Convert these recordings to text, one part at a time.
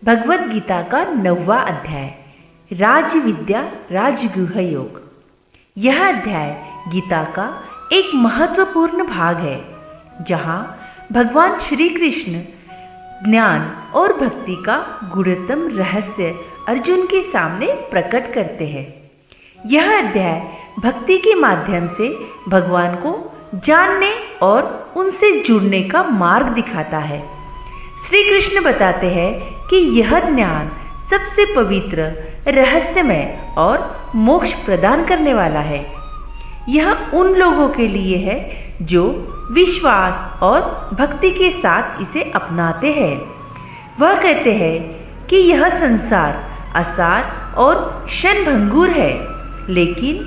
भगवद गीता का 9वां अध्याय राज विद्या राजगुह योग। यह अध्याय गीता का एक महत्वपूर्ण भाग है जहाँ भगवान श्री कृष्ण ज्ञान और भक्ति का गूढ़तम रहस्य अर्जुन के सामने प्रकट करते हैं। यह अध्याय भक्ति के माध्यम से भगवान को जानने और उनसे जुड़ने का मार्ग दिखाता है। श्री कृष्ण बताते हैं कि यह ज्ञान सबसे पवित्र, रहस्यमय और मोक्ष प्रदान करने वाला है। यह उन लोगों के लिए है जो विश्वास और भक्ति के साथ इसे अपनाते हैं। वह कहते हैं कि यह संसार असार और क्षणभंगुर है, लेकिन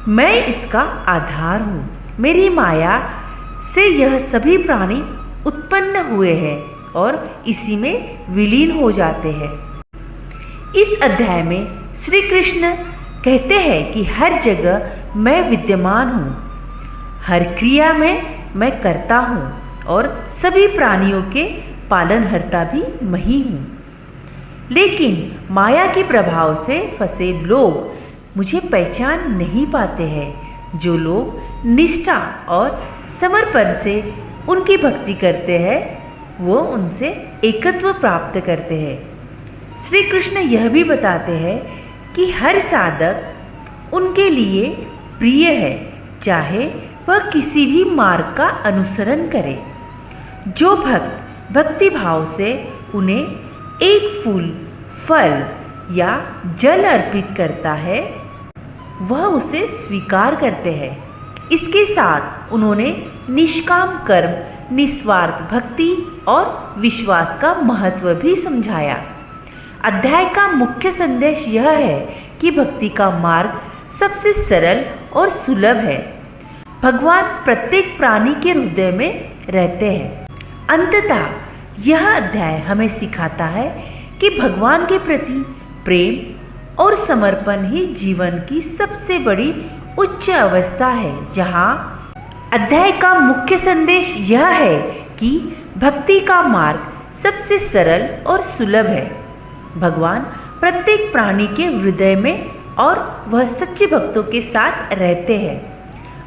मैं इसका आधार हूँ। मेरी माया से यह सभी प्राणी उत्पन्न हुए हैं और इसी में विलीन हो जाते हैं। इस अध्याय में श्री कृष्ण कहते हैं कि हर जगह मैं विद्यमान हूँ, हर क्रिया में मैं करता हूँ और सभी प्राणियों के पालनहर्ता भी मैं ही हूँ। लेकिन माया के प्रभाव से फंसे लोग मुझे पहचान नहीं पाते हैं। जो लोग निष्ठा और समर्पण से उनकी भक्ति करते हैं वो उनसे एकत्व प्राप्त करते हैं। श्री कृष्ण यह भी बताते हैं कि हर साधक उनके लिए प्रिय है, चाहे वह किसी भी मार्ग का अनुसरण करे। जो भक्त भक्ति भाव से उन्हें एक फूल, फल या जल अर्पित करता है वह उसे स्वीकार करते हैं। इसके साथ उन्होंने निष्काम कर्म, निस्वार्थ भक्ति और विश्वास का महत्व भी समझाया। अध्याय का मुख्य संदेश यह है कि भक्ति का मार्ग सबसे सरल और सुलभ है। भगवान प्रत्येक प्राणी के हृदय में रहते हैं। अंततः यह अध्याय हमें सिखाता है कि भगवान के प्रति प्रेम और समर्पण ही जीवन की सबसे बड़ी उच्च अवस्था है। जहाँ अध्याय का मुख्य संदेश यह है कि भक्ति का मार्ग सबसे सरल और सुलभ है। भगवान प्रत्येक प्राणी के हृदय में और वह सच्चे भक्तों के साथ रहते हैं।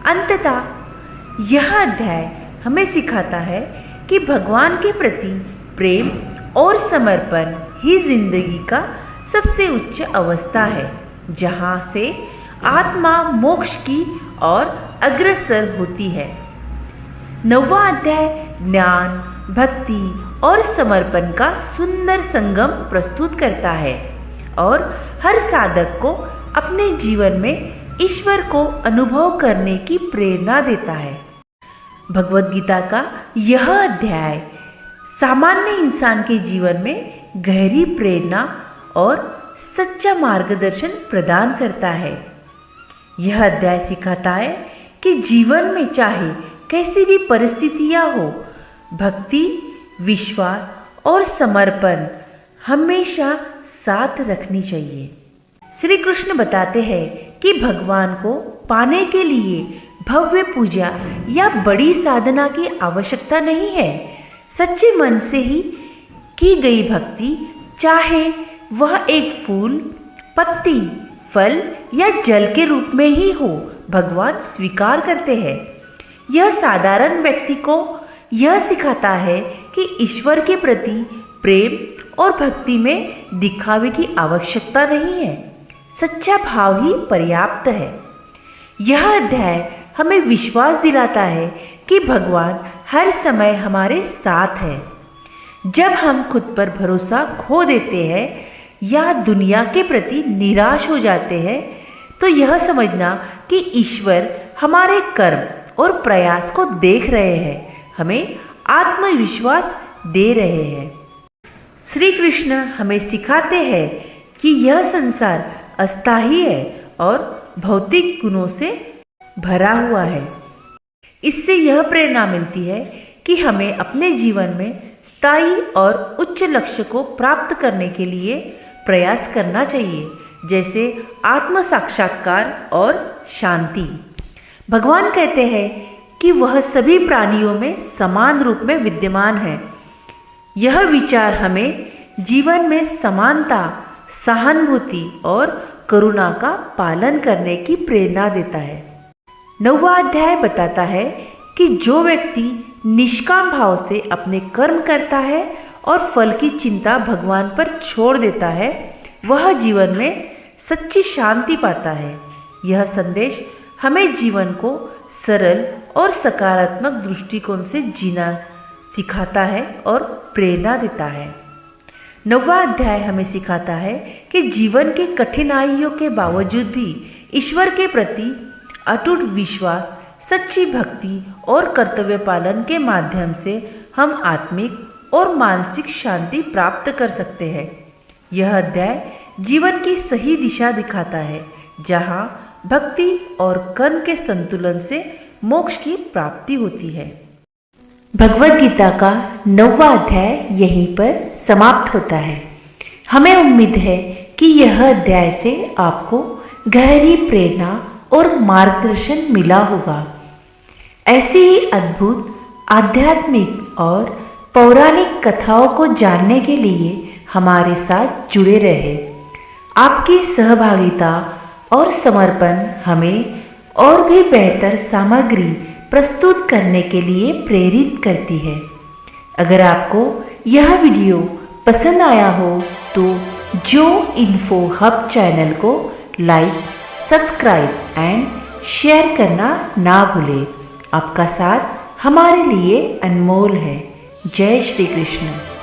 अंततः यह अध्याय हमें सिखाता है कि भगवान के प्रति प्रेम और समर्पण ही जिंदगी का सबसे उच्च अवस्था है, जहाँ से आत्मा मोक्ष की और अग्रसर होती है। 9वां अध्याय ज्ञान, भक्ति और समर्पण का सुंदर संगम प्रस्तुत करता है और हर साधक को अपने जीवन में ईश्वर को अनुभव करने की प्रेरणा देता है। भगवद गीता का यह अध्याय सामान्य इंसान के जीवन में गहरी प्रेरणा और सच्चा मार्गदर्शन प्रदान करता है। यह अध्याय सिखाता है कि जीवन में चाहे कैसी भी परिस्थितियां हो, भक्ति, विश्वास और समर्पण हमेशा साथ रखनी चाहिए। श्री कृष्ण बताते हैं कि भगवान को पाने के लिए भव्य पूजा या बड़ी साधना की आवश्यकता नहीं है। सच्चे मन से ही की गई भक्ति, चाहे वह एक फूल, पत्ती, फल या जल के रूप में ही हो, भगवान स्वीकार करते हैं। यह साधारण व्यक्ति को यह सिखाता है कि ईश्वर के प्रति प्रेम और भक्ति में दिखावे की आवश्यकता नहीं है। सच्चा भाव ही पर्याप्त है। यह अध्याय हमें विश्वास दिलाता है कि भगवान हर समय हमारे साथ है। जब हम खुद पर भरोसा खो देते हैं या दुनिया के प्रति निराश हो जाते हैं तो यह समझना कि ईश्वर हमारे कर्म और प्रयास को देख रहे हैं, हमें आत्मविश्वास दे रहे हैं। श्री कृष्ण हमें सिखाते हैं कि यह संसार अस्थायी है और भौतिक गुणों से भरा हुआ है। इससे यह प्रेरणा मिलती है कि हमें अपने जीवन में स्थायी और उच्च लक्ष्य को प्राप्त करने के लिए प्रयास करना चाहिए, जैसे आत्म साक्षात्कार और शांति। भगवान कहते हैं कि वह सभी प्राणियों में समान रूप में विद्यमान है। यह विचार हमें जीवन में समानता, सहानुभूति और करुणा का पालन करने की प्रेरणा देता है। 9वां अध्याय बताता है कि जो व्यक्ति निष्काम भाव से अपने कर्म करता है और फल की चिंता भगवान पर छोड़ देता है, वह जीवन में सच्ची शांति पाता है। यह संदेश हमें जीवन को सरल और सकारात्मक दृष्टिकोण से जीना सिखाता है और प्रेरणा देता है। 9वां अध्याय हमें सिखाता है कि जीवन के कठिनाइयों के बावजूद भी ईश्वर के प्रति अटूट विश्वास, सच्ची भक्ति और कर्तव्य पालन के माध्यम से हम आत्मिक और मानसिक शांति प्राप्त कर सकते हैं। यह अध्याय जीवन की सही दिशा दिखाता है, जहाँ भक्ति और कर्म के संतुलन से मोक्ष की प्राप्ति होती है। भगवद गीता का 9वां अध्याय यहीं पर समाप्त होता है। हमें उम्मीद है कि यह अध्याय से आपको गहरी प्रेरणा और मार्गदर्शन मिला होगा। ऐसी ही अद्भुत आध्यात्मिक और पौराणिक कथाओं को जानने के लिए हमारे साथ जुड़े रहे। आपकी सहभागिता और समर्पण हमें और भी बेहतर सामग्री प्रस्तुत करने के लिए प्रेरित करती है। अगर आपको यह वीडियो पसंद आया हो तो जो इन्फो हब चैनल को लाइक, सब्सक्राइब एंड शेयर करना ना भूलें। आपका साथ हमारे लिए अनमोल है। जय श्री कृष्ण।